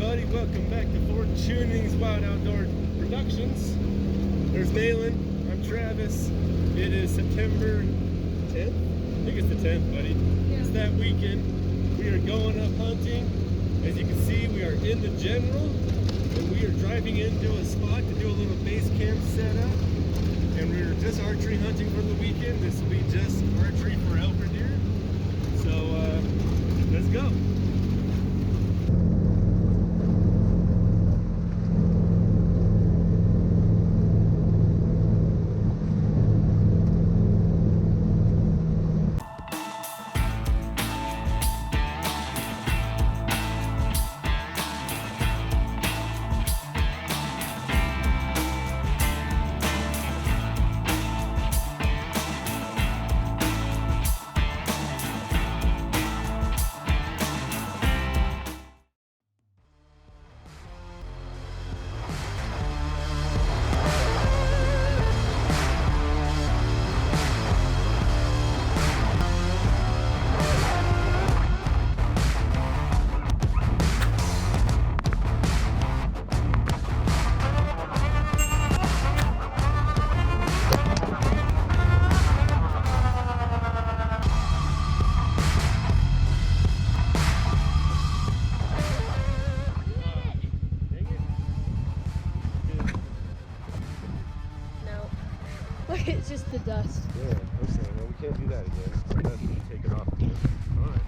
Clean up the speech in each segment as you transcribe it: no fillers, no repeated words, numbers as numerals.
everybody, welcome back to Fort Tuning's Wild Outdoor Productions. There's Malin, I'm Travis. It is September 10th? I think it's the 10th, buddy. Yeah. It's that weekend. We are going up hunting. As you can see, we are in the General, and we are driving into a spot to do a little base camp setup. And we're just archery hunting for the weekend. This will be just archery for elk or deer. So, let's go. It's just the dust. Yeah, I'm saying, well, we can't do that again. So that's when you take it off again. All right.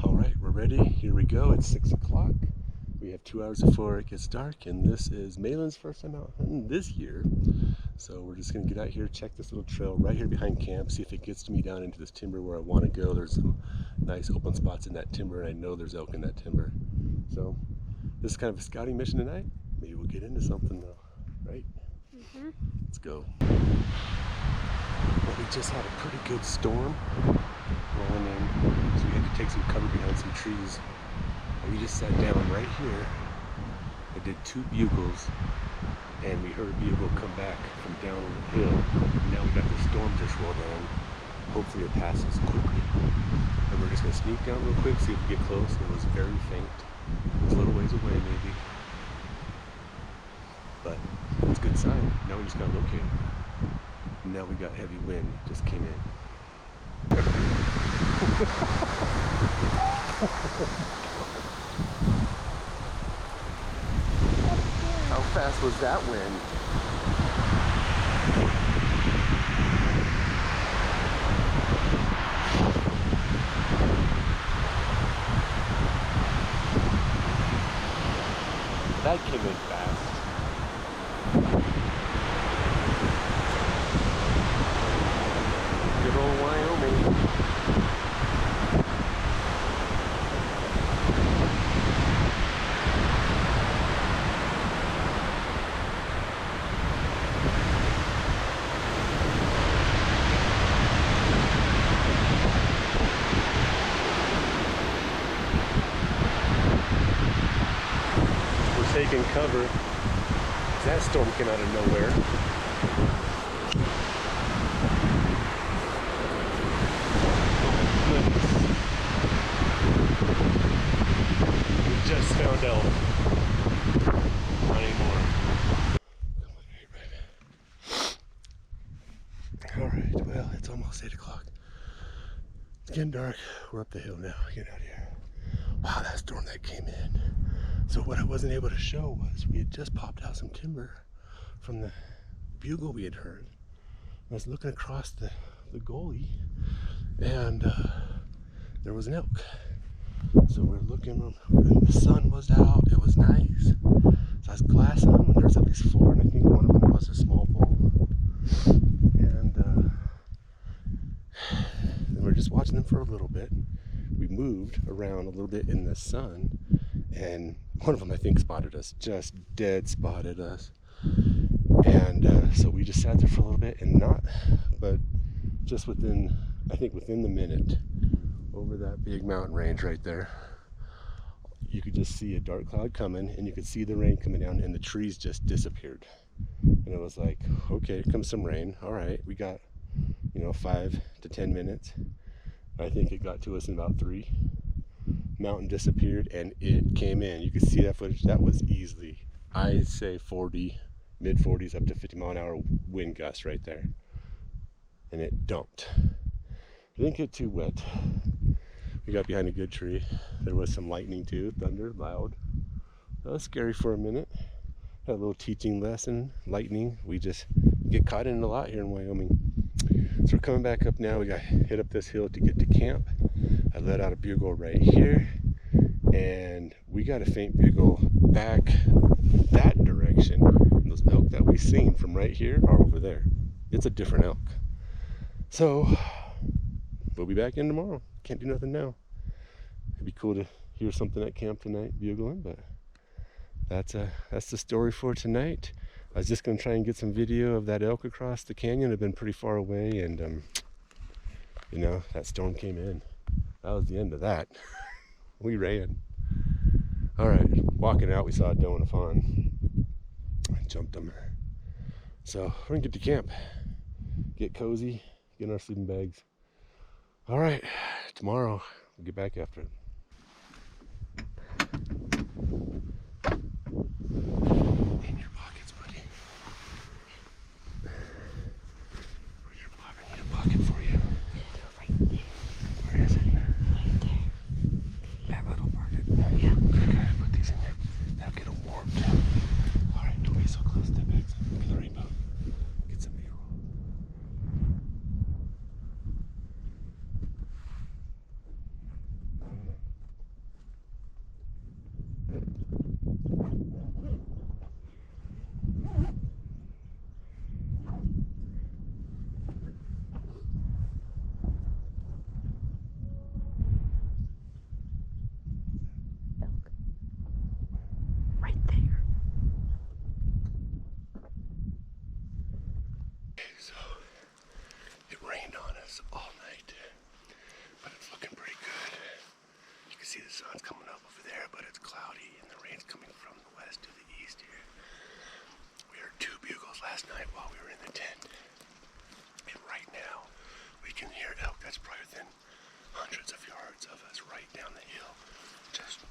Alright, we're ready. Here we go. It's 6 o'clock. We have 2 hours before it gets dark, and this is Malin's first time out hunting this year. So we're just going to get out here, check this little trail right here behind camp, see if it gets me down into this timber where I want to go. There's some nice open spots in that timber, and I know there's elk in that timber. So this is kind of a scouting mission tonight. Maybe we'll get into something though, right? Mm-hmm. Let's go. Well, we just had a pretty good storm rolling in, so we had to take some cover behind some trees. And we just sat down right here. I did 2 bugles, and we heard a bugle come back from down on the hill. And now we got the storm just rolled on. Hopefully it passes quickly. And we're just gonna sneak down real quick, see if we get close. It was very faint. It was a little ways away maybe. But it's a good sign. Now we just gotta locate it. And now we got heavy wind, just came in. How fast was that wind? That came in fast. Good old Wyoming. Taking cover. That storm came out of nowhere. Oh, we just found elk. Not anymore. Alright, well, it's almost 8 o'clock. It's getting dark. We're up the hill now. Getting out of here. Wow, that storm that came in. So what I wasn't able to show was we had just popped out some timber from the bugle we had heard. I was looking across the gully, and there was an elk. So we're looking, the sun was out, it was nice. So I was glassing them, and there was at least 4, and I think one of them was a small bull. And we're just watching them for a little bit. We moved around a little bit in the sun, and one of them I think spotted us, just dead spotted us. And so we just sat there for a little bit, and but just within, I think within the minute, over that big mountain range right there, you could just see a dark cloud coming, and you could see the rain coming down, and the trees just disappeared. And it was like, okay, here comes some rain. All right, we got, 5 to 10 minutes. I think it got to us in about 3. Mountain disappeared, and it came in. You could see that footage. That was easily, I'd say 40, mid 40s up to 50 mile an hour wind gusts right there. And it dumped. It didn't get too wet. We got behind a good tree. There was some lightning too, thunder, loud. That was scary for a minute. Had a little teaching lesson, lightning. We just get caught in it a lot here in Wyoming. So we're coming back up now. We got to hit up this hill to get to camp. I let out a bugle right here, and we got a faint bugle back that direction. And those elk that we seen from right here are over there. It's a different elk. So we'll be back in tomorrow. Can't do nothing now. It'd be cool to hear something at camp tonight, bugling, but that's the story for tonight. I was just going to try and get some video of that elk across the canyon. It had been pretty far away, and that storm came in. That was the end of that. We ran. All right, walking out, we saw a doe and a fawn. I jumped them. So we're gonna get to camp, get cozy, get in our sleeping bags. All right, tomorrow we'll get back after it. In your pockets, buddy. Where's your pocket? I need a pocket for you. Right there. Where is it? Right there. That little pocket? Yeah. Okay, put these in there. That'll get them warmed. All right, don't be so close to the bags. Look at the rainbow. Get some B-roll. Elk. Right there. So, it rained on us all night, but it's looking pretty good. You can see the sun's coming up over there, but it's cloudy and the rain's coming from the west to the east here. We heard 2 bugles last night while we were in the tent. And right now, we can hear elk that's probably within hundreds of yards of us right down the hill. Just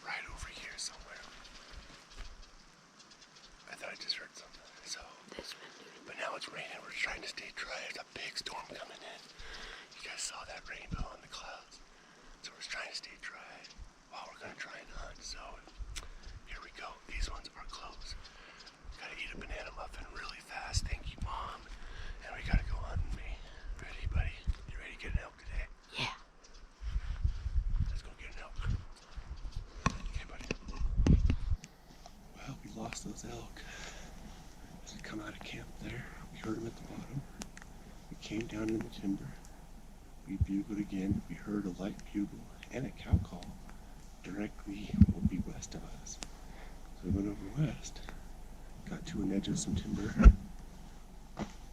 right over here somewhere. I thought I just heard something. So, but now it's raining. We're trying to stay dry. There's a big storm coming in. You guys saw that rainbow on the clouds. So we're trying to stay dry while we're gonna try and hunt. So here we go. These ones are closed. Gotta eat a banana muffin really fast. Thank you, Mom. And we gotta go hunting me. Ready, buddy? You ready to get an elk today? Yeah. Let's go get an elk. Okay, buddy. those elk. As we come out of camp there, we heard them at the bottom. We came down in the timber. We bugled again. We heard a light bugle and a cow call directly what would be west of us. So we went over west, got to an edge of some timber,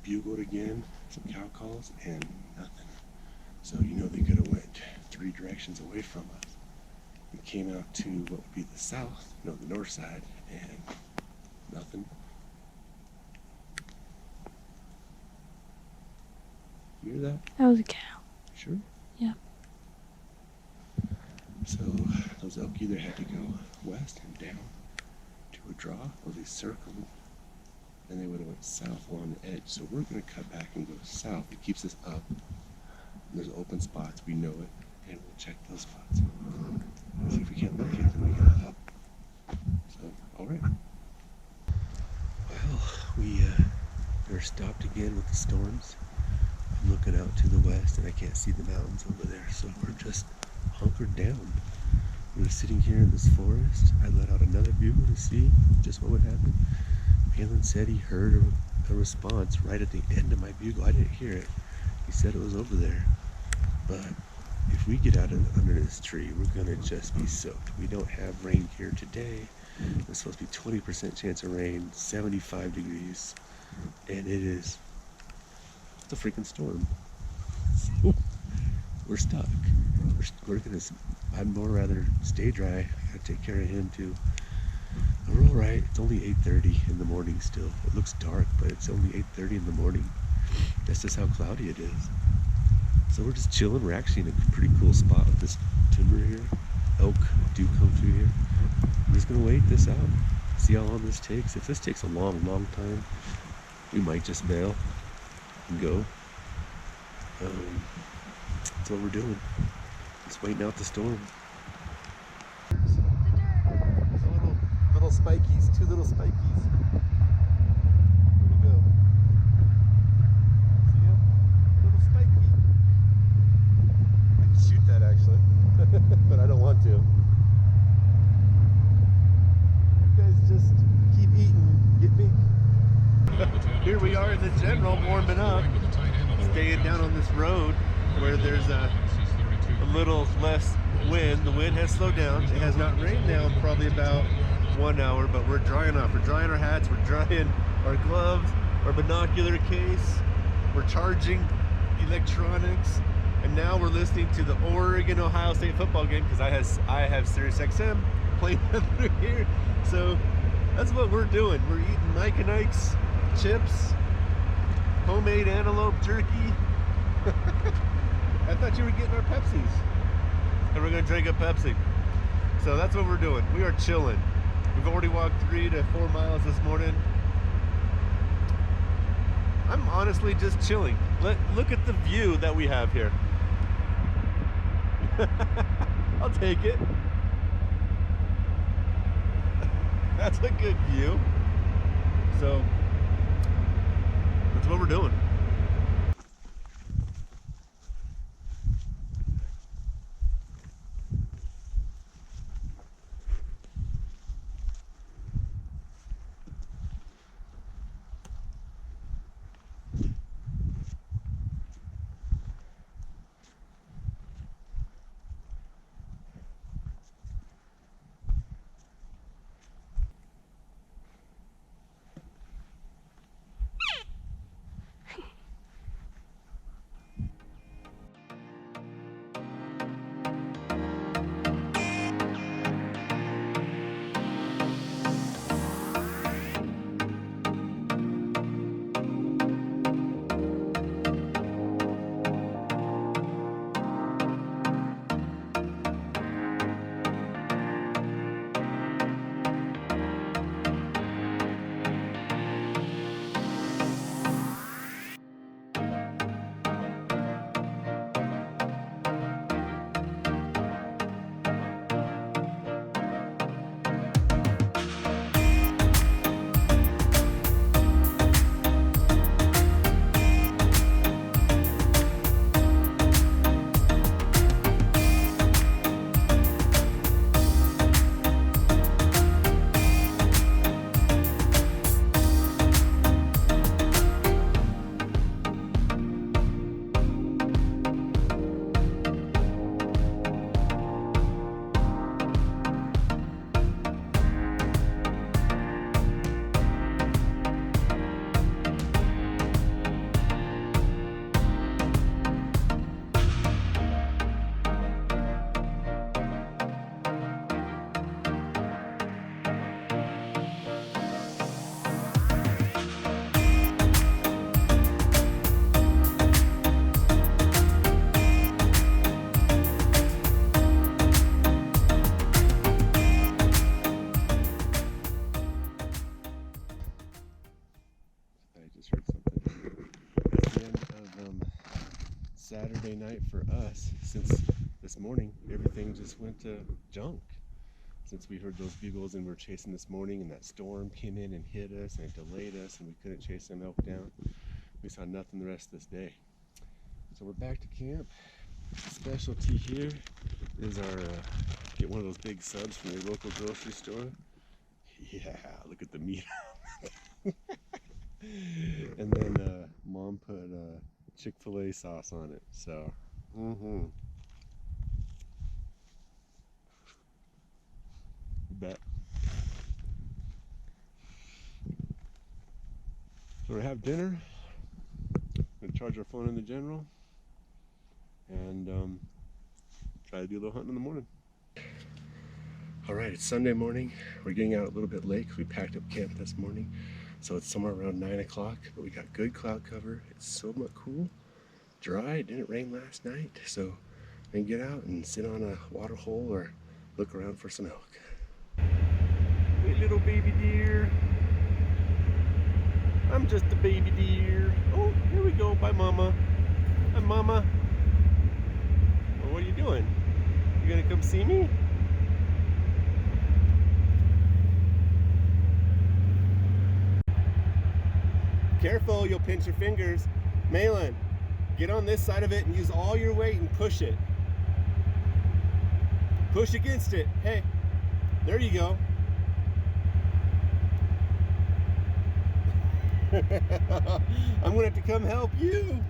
bugled again, some cow calls, and nothing. So you know they could have went 3 directions away from us. We came out to what would be the north side, and nothing. You hear that? That was a cow. Sure? Yeah. So those elk either had to go west and down to a draw, or they circled, and they would have went south along the edge. So we're going to cut back and go south. It keeps us up. There's open spots, we know it, and we'll check those spots. See if we can't locate them, we get up. So, alright. Well, we're stopped again with the storms. I'm looking out to the west and I can't see the mountains over there, so we're just hunkered down. We were sitting here in this forest. I let out another bugle to see just what would happen. Palin said he heard a response right at the end of my bugle. I didn't hear it. He said it was over there. But if we get out under this tree, we're gonna just be soaked. We don't have rain here today. It's supposed to be 20% chance of rain, 75 degrees, and it's a freaking storm. So we're stuck. I'd more rather stay dry. I gotta take care of him too. We're all right. It's only 8:30 in the morning still. It looks dark, but it's only 8:30 in the morning. That's just how cloudy it is. So we're just chilling. We're actually in a pretty cool spot with this timber here. Elk do come through here. I'm just gonna wait this out, see how long this takes. If this takes a long time, we might just bail and go. That's what we're doing. Just waiting out the storm. Little spikies, 2 little spikies. Where'd he go? See him? Little spiky. I can shoot that actually, but I don't want to. You guys just keep eating, get me? Here we are in the general, warming up, staying down on this road where there's a little less wind. The wind has slowed down. It has not rained now in probably about 1 hour, but we're drying off. We're drying our hats, we're drying our gloves, our binocular case, we're charging electronics, and now we're listening to the Oregon-Ohio State football game because I have Sirius XM playing through here. So that's what we're doing. We're eating Mike and Ike's chips, homemade antelope jerky. I thought you were getting our Pepsis, and we're gonna drink a Pepsi. So that's what we're doing. We are chilling. We've already walked 3 to 4 miles this morning. I'm honestly just chilling. Look at the view that we have here. I'll take it. That's a good view. So that's what we're doing. Saturday night for us, since this morning everything just went to junk. Since we heard those bugles and we were chasing this morning, and that storm came in and hit us and it delayed us and we couldn't chase them elk down, we saw nothing the rest of this day. So we're back to camp. Specialty here is our get one of those big subs from your local grocery store. Yeah, look at the meat. And then mom put Chick-fil-A sauce on it. So bet. So we have dinner. Gonna charge our phone in the general and try to do a little hunting in the morning. All right, it's Sunday morning. We're getting out a little bit late because we packed up camp this morning. So it's somewhere around 9 o'clock, but we got good cloud cover. It's so much cool, dry. It didn't rain last night. So we can get out and sit on a water hole or look around for some elk. Hey, little baby deer. I'm just a baby deer. Oh, here we go. Bye, Mama. Hi, Mama. Well, what are you doing? You gonna come see me? Careful, you'll pinch your fingers. Malin, get on this side of it and use all your weight and push it. Push against it. Hey, there you go. I'm gonna have to come help you.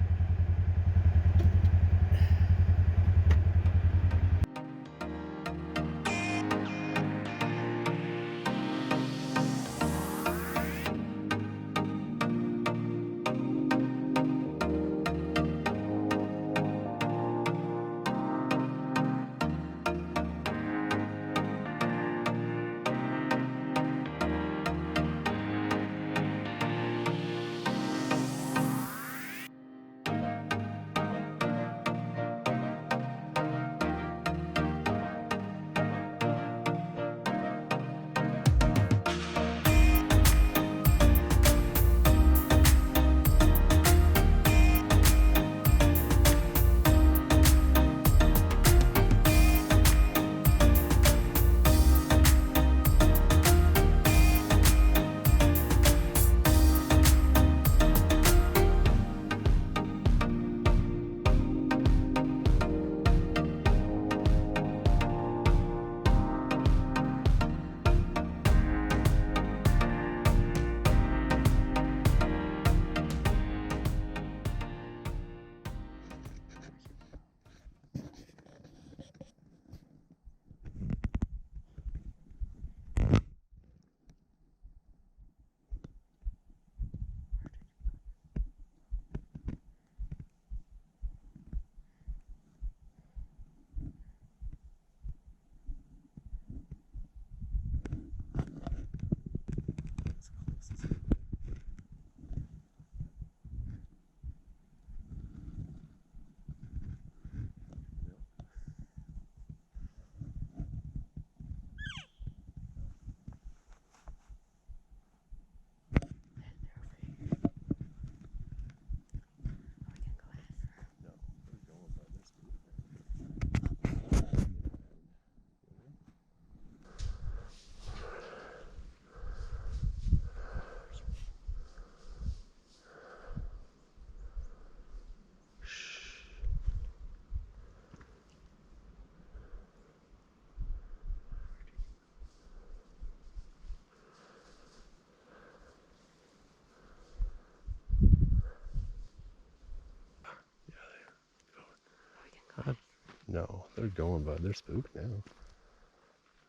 No, they're going, bud. They're spooked now.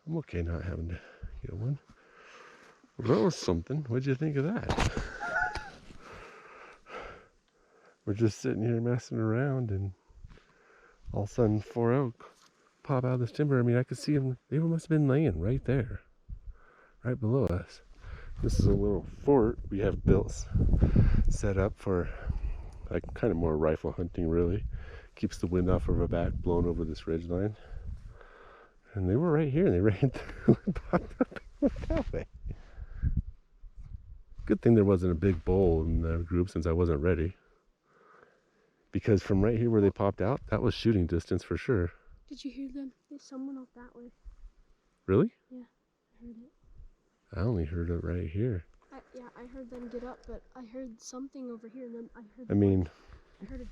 I'm okay not having to get one. Well, that was something. What'd you think of that? We're just sitting here messing around, and all of a sudden 4 elk pop out of this timber. I mean, I could see them. They must have been laying right there, right below us. This is a little fort we have built, set up for like kind of more rifle hunting, really. Keeps the wind off of our back, blowing over this ridge line. And they were right here, and they ran through and popped up that way. Good thing there wasn't a big bull in the group, since I wasn't ready. because from right here where they popped out, that was shooting distance for sure. Did you hear them? There's someone up that way. Really? Yeah, I heard it. I only heard it right here. Yeah, I heard them get up, but I heard something over here, and then I heard. I heard it.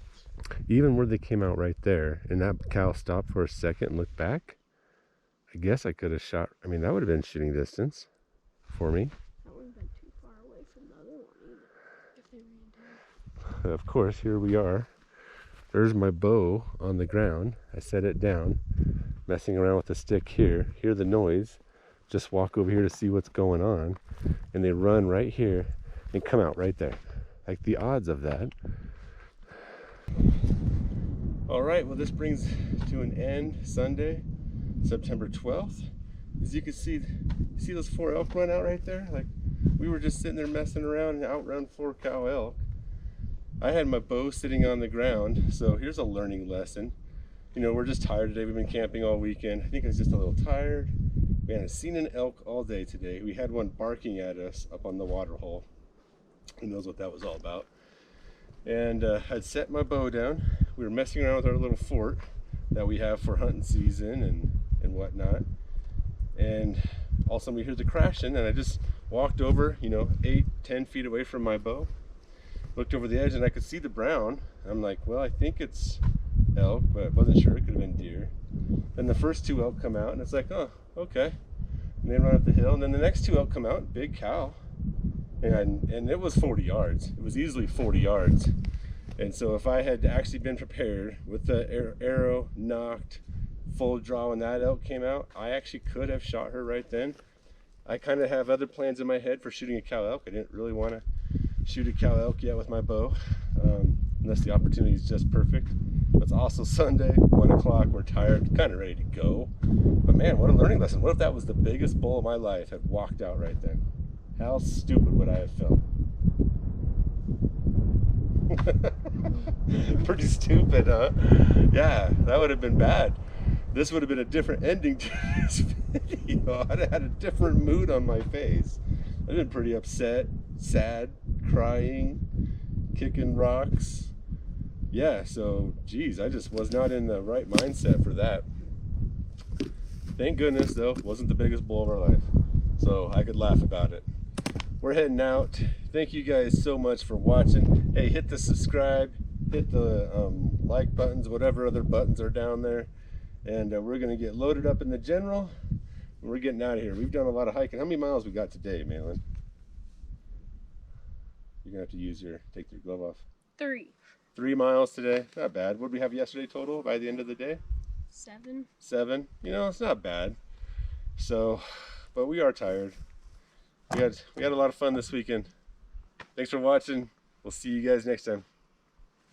Even where they came out right there, and that cow stopped for a second and looked back, I guess I could have shot. I mean, that would have been shooting distance for me. That wouldn't have been too far away from the other one either, if they ran down. Of course, here we are. There's my bow on the ground. I set it down, messing around with the stick here. Hear the noise. Just walk over here to see what's going on. And they run right here and come out right there. Like, the odds of that. All right, well, this brings to an end Sunday, September 12th. As you can see those 4 elk run out right there? Like, we were just sitting there messing around and outrun 4 cow elk. I had my bow sitting on the ground, so here's a learning lesson. You know, we're just tired today. We've been camping all weekend. I think I was just a little tired. We hadn't seen an elk all day today. We had one barking at us up on the water hole. Who knows what that was all about. And I'd set my bow down. We were messing around with our little fort that we have for hunting season and whatnot. And all of a sudden we heard the crashing, and I just walked over, you know, 8-10 feet away from my bow. Looked over the edge and I could see the brown. I'm like, well, I think it's elk, but I wasn't sure. It could have been deer. Then the first 2 elk come out, and it's like, oh, okay. And they run up the hill, and then the next 2 elk come out, big cow. And it was 40 yards. It was easily 40 yards. And so if I had actually been prepared with the arrow knocked, full draw when that elk came out, I actually could have shot her right then. I kind of have other plans in my head for shooting a cow elk. I didn't really want to shoot a cow elk yet with my bow, unless the opportunity is just perfect. It's also Sunday, 1 o'clock, we're tired, kind of ready to go. But man, what a learning lesson. What if that was the biggest bull of my life had walked out right then? How stupid would I have felt? Pretty stupid, huh? Yeah, that would have been bad. This would have been a different ending to this video. I'd have had a different mood on my face. I'd been pretty upset, sad, crying, kicking rocks. Yeah, so geez, I just was not in the right mindset for that. Thank goodness though, it wasn't the biggest bull of our life, so I could laugh about it. We're heading out. Thank you guys so much for watching. Hey, hit the subscribe, hit the like buttons, whatever other buttons are down there, and we're gonna get loaded up in the general. We're getting out of here. We've done a lot of hiking. How many miles we got today, Malin? You're gonna have to take your glove off. 3. 3 miles today. Not bad. What did we have yesterday total by the end of the day? 7. 7. You know, it's not bad. So, but we are tired. We had a lot of fun this weekend. Thanks for watching. We'll see you guys next time.